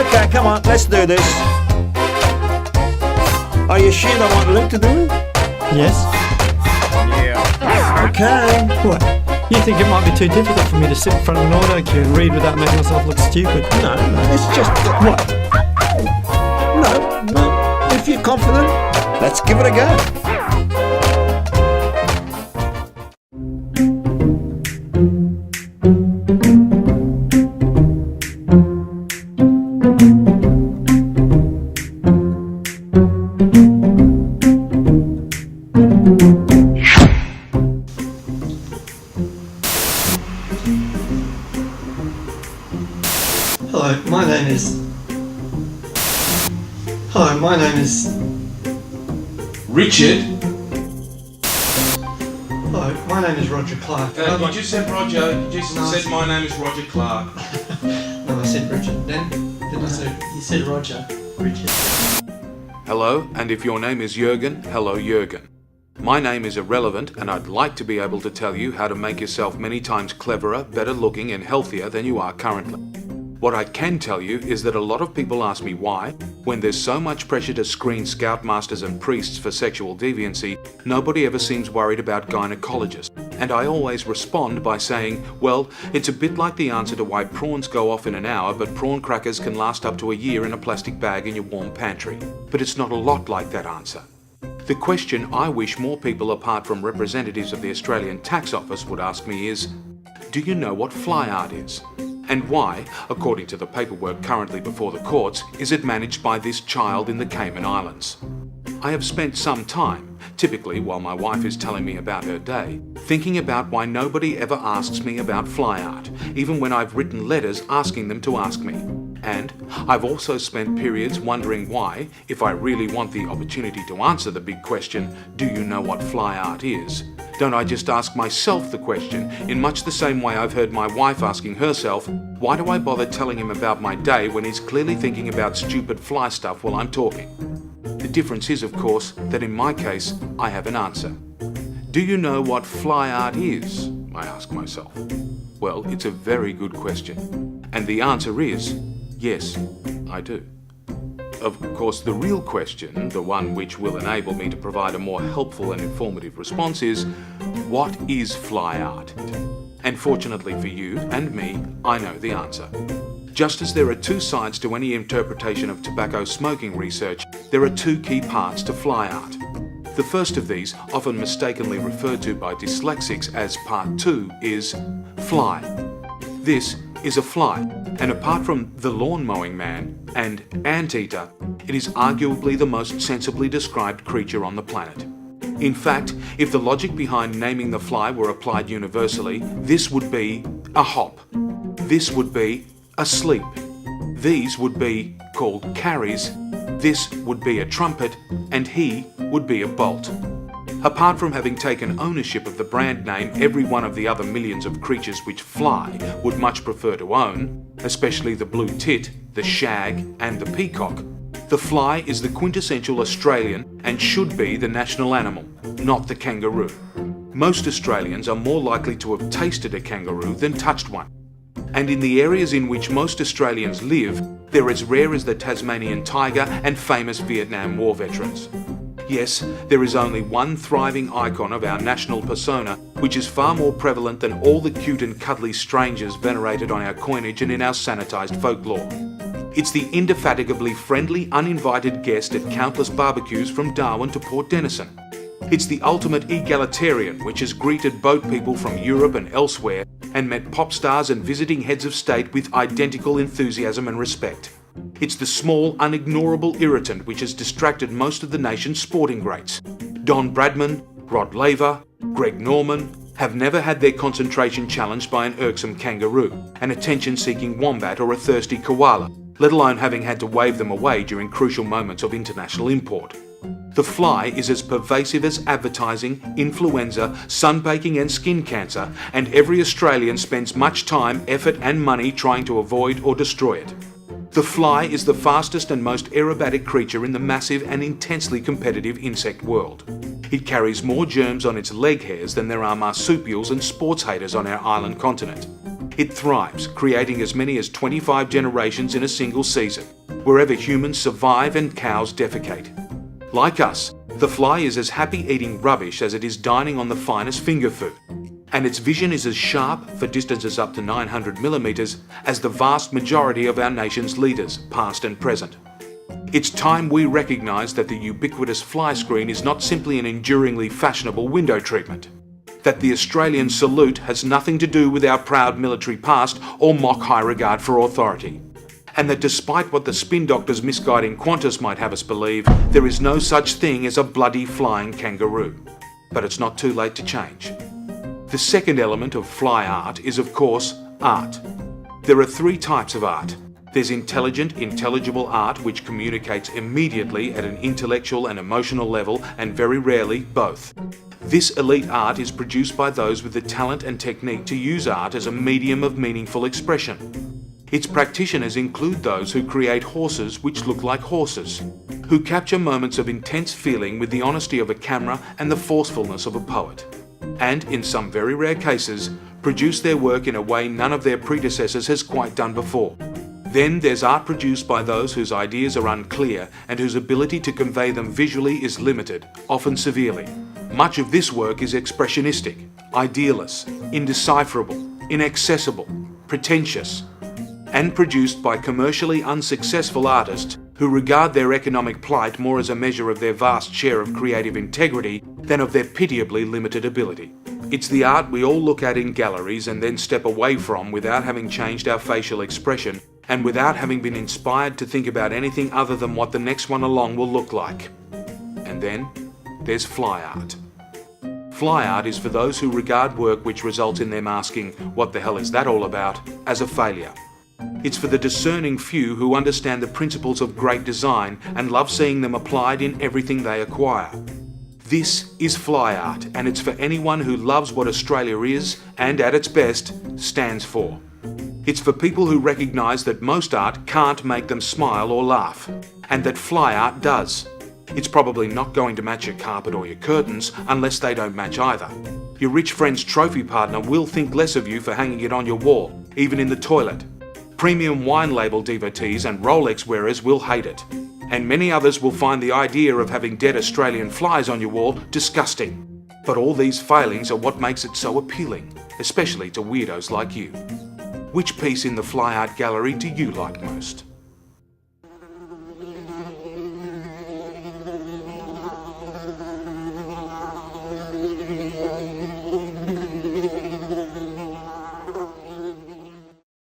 Okay, come on, let's do this. Are you sure they want Luke to do it? Yes. Yeah. Okay. What? You think it might be too difficult for me to sit in front of an auto cue and read without making myself look stupid? No, it's just... What? No. If you're confident, let's give it a go. Hello, my name is... Richard? Hello, my name is Roger Clarke. You just said Roger, you just said my name is Roger Clarke. No, I said Richard. Then I said, you said Roger. Richard. Hello, and if your name is Jürgen, hello Jürgen. My name is irrelevant, and I'd like to be able to tell you how to make yourself many times cleverer, better looking and healthier than you are currently. What I can tell you is that a lot of people ask me why, when there's so much pressure to screen scoutmasters and priests for sexual deviancy, nobody ever seems worried about gynecologists. And I always respond by saying, well, it's a bit like the answer to why prawns go off in an hour, but prawn crackers can last up to a year in a plastic bag in your warm pantry. But it's not a lot like that answer. The question I wish more people apart from representatives of the Australian Tax Office would ask me is, do you know what fly art is? And why, according to the paperwork currently before the courts, is it managed by this child in the Cayman Islands? I have spent some time, typically while my wife is telling me about her day, thinking about why nobody ever asks me about fly art, even when I've written letters asking them to ask me. And I've also spent periods wondering why, if I really want the opportunity to answer the big question, do you know what fly art is? Don't I just ask myself the question, in much the same way I've heard my wife asking herself, why do I bother telling him about my day when he's clearly thinking about stupid fly stuff while I'm talking? The difference is, of course, that in my case, I have an answer. Do you know what fly art is? I ask myself. Well, it's a very good question. And the answer is, yes, I do. Of course, the real question, the one which will enable me to provide a more helpful and informative response is, what is fly art? And fortunately for you and me, I know the answer. Just as there are two sides to any interpretation of tobacco smoking research, there are two key parts to fly art. The first of these, often mistakenly referred to by dyslexics as part 2, is fly. This is a fly, and apart from the lawn mowing man and anteater, it is arguably the most sensibly described creature on the planet. In fact, if the logic behind naming the fly were applied universally, this would be a hop. This would be a sleep. These would be called carries. This would be a trumpet, and he would be a bolt. Apart from having taken ownership of the brand name every one of the other millions of creatures which fly would much prefer to own, especially the blue tit, the shag and the peacock, the fly is the quintessential Australian and should be the national animal, not the kangaroo. Most Australians are more likely to have tasted a kangaroo than touched one. And in the areas in which most Australians live, they're as rare as the Tasmanian tiger and famous Vietnam War veterans. Yes, there is only one thriving icon of our national persona, which is far more prevalent than all the cute and cuddly strangers venerated on our coinage and in our sanitised folklore. It's the indefatigably friendly, uninvited guest at countless barbecues from Darwin to Port Denison. It's the ultimate egalitarian, which has greeted boat people from Europe and elsewhere and met pop stars and visiting heads of state with identical enthusiasm and respect. It's the small, unignorable irritant which has distracted most of the nation's sporting greats. Don Bradman, Rod Laver, Greg Norman have never had their concentration challenged by an irksome kangaroo, an attention-seeking wombat or a thirsty koala, let alone having had to wave them away during crucial moments of international import. The fly is as pervasive as advertising, influenza, sunbaking and skin cancer, and every Australian spends much time, effort and money trying to avoid or destroy it. The fly is the fastest and most aerobatic creature in the massive and intensely competitive insect world. It carries more germs on its leg hairs than there are marsupials and sports haters on our island continent. It thrives, creating as many as 25 generations in a single season, wherever humans survive and cows defecate. Like us, the fly is as happy eating rubbish as it is dining on the finest finger food, and its vision is as sharp, for distances up to 900 millimeters, as the vast majority of our nation's leaders, past and present. It's time we recognise that the ubiquitous fly screen is not simply an enduringly fashionable window treatment, that the Australian salute has nothing to do with our proud military past or mock high regard for authority, and that despite what the spin doctor's misguiding Qantas might have us believe, there is no such thing as a bloody flying kangaroo. But it's not too late to change. The second element of fly art is, of course, art. There are three types of art. There's intelligent, intelligible art which communicates immediately at an intellectual and emotional level, and very rarely both. This elite art is produced by those with the talent and technique to use art as a medium of meaningful expression. Its practitioners include those who create horses which look like horses, who capture moments of intense feeling with the honesty of a camera and the forcefulness of a poet, and, in some very rare cases, produce their work in a way none of their predecessors has quite done before. Then there's art produced by those whose ideas are unclear and whose ability to convey them visually is limited, often severely. Much of this work is expressionistic, idealist, indecipherable, inaccessible, pretentious, and produced by commercially unsuccessful artists who regard their economic plight more as a measure of their vast share of creative integrity than of their pitiably limited ability. It's the art we all look at in galleries and then step away from without having changed our facial expression and without having been inspired to think about anything other than what the next one along will look like. And then there's fly art. Fly art is for those who regard work which results in them asking, "What the hell is that all about?" as a failure. It's for the discerning few who understand the principles of great design and love seeing them applied in everything they acquire. This is fly art, and it's for anyone who loves what Australia is and, at its best, stands for. It's for people who recognise that most art can't make them smile or laugh, and that fly art does. It's probably not going to match your carpet or your curtains unless they don't match either. Your rich friend's trophy partner will think less of you for hanging it on your wall, even in the toilet. Premium wine label devotees and Rolex wearers will hate it, and many others will find the idea of having dead Australian flies on your wall disgusting. But all these failings are what makes it so appealing, especially to weirdos like you. Which piece in the fly art gallery do you like most?